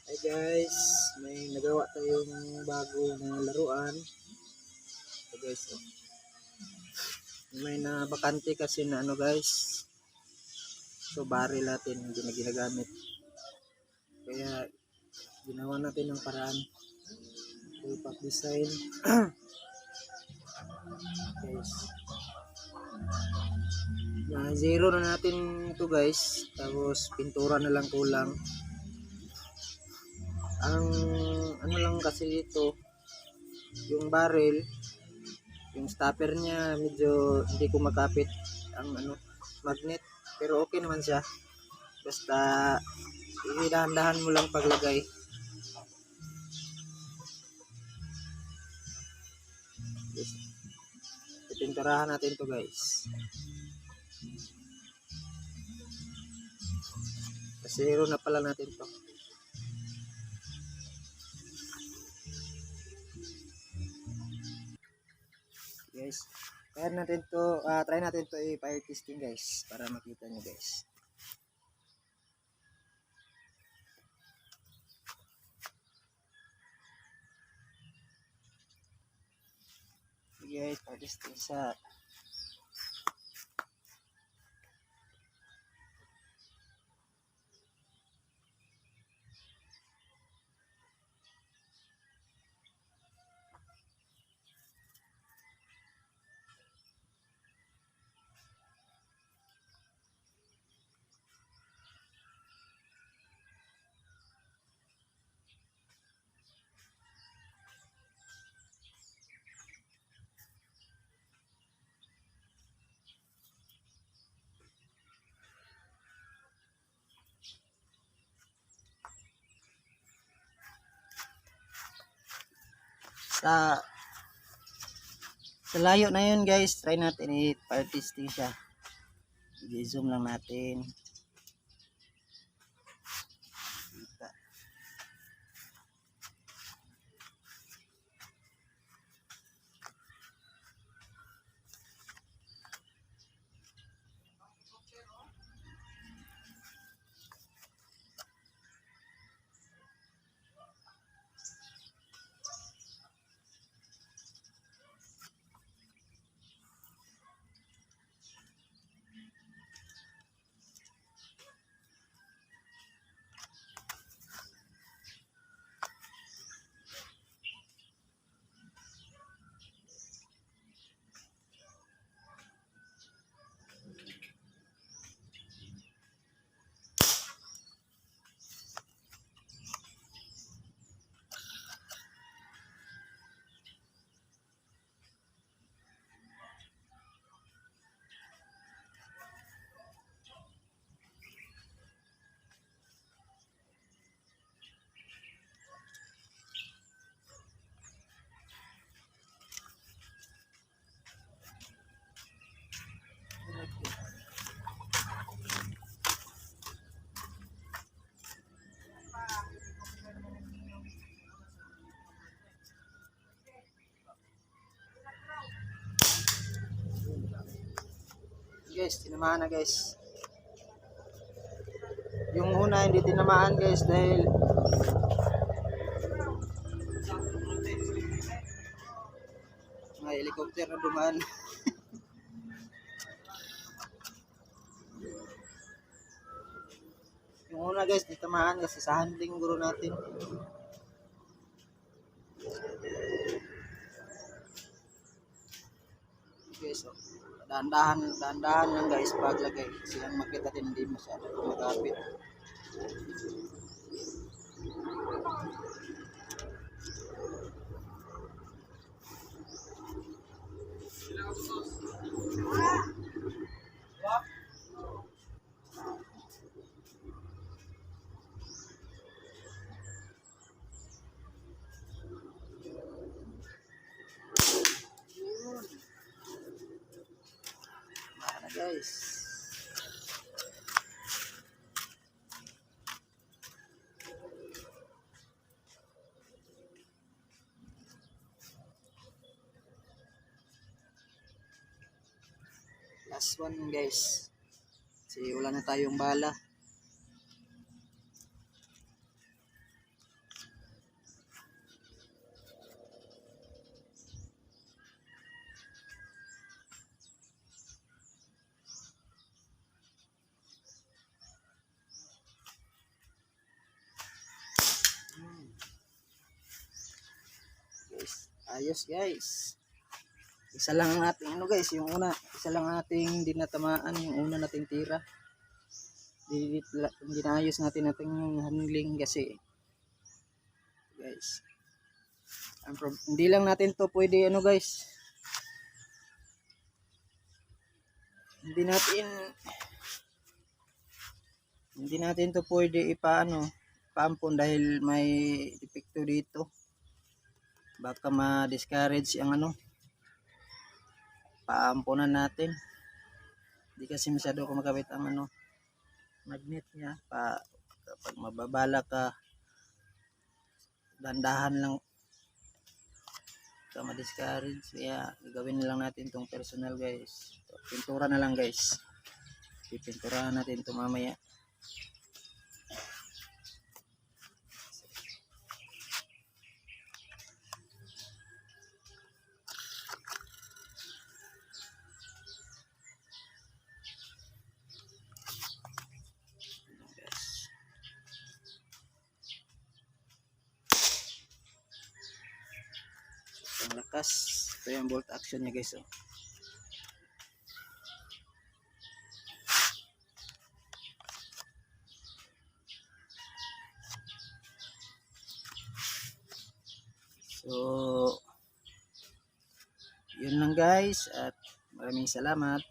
Hi guys, may nagawa tayong bago na laruan. So guys, oh. May na bakante kasi na ano guys. So baril natin hindi na ginagamit. Kaya ginawa natin ng paraan. So design guys. Na zero na natin ito guys. Tapos pintura na lang kulang. Ang ano lang kasi dito, yung barrel, yung stopper niya medyo hindi ko makapit ang ano magnet, pero okay naman siya. Basta dahan-dahan mo lang paglagay. Yes. Pipinturahan natin to guys. Kasero na pala natin to. Guys, try natin to, i-fire testing guys para makita nyo guys. Guys, fire testing sa sa layo na yun guys. Try natin i-fire testing siya. I-zoom lang natin. Guys, tinamaan na guys. Yung una hindi tinamaan guys dahil may helicopter na dumaan. Yung una guys, di tamaan kasi sa handling guro natin. Guys, so, dahan-dahan lang guys paglagay. Kasi ang makita din hindi masyado kumagapit. Guys, last one guys, kasi wala na tayong bala. Ayos guys. Isa lang ang ating ano guys, yung una, isa lang ang ating dinatamaan, yung una nating tira. Hindi naayos natin ating handling kasi guys. Hindi lang natin to pwede ano guys. Hindi natin to pwede paampon dahil may depekto dito. Baka ma-discourage ang paamponan natin. Hindi kasi masyado kumakabit ang magnet niya. Kapag mababala ka, dandahan lang ka ma-discourage. Kaya gagawin na lang natin tong personal guys. Pintura na lang guys. Pipinturahan natin ito mamaya. Ang lakas. Ito yung bolt action niya guys. Oh. So, yun lang guys at maraming salamat.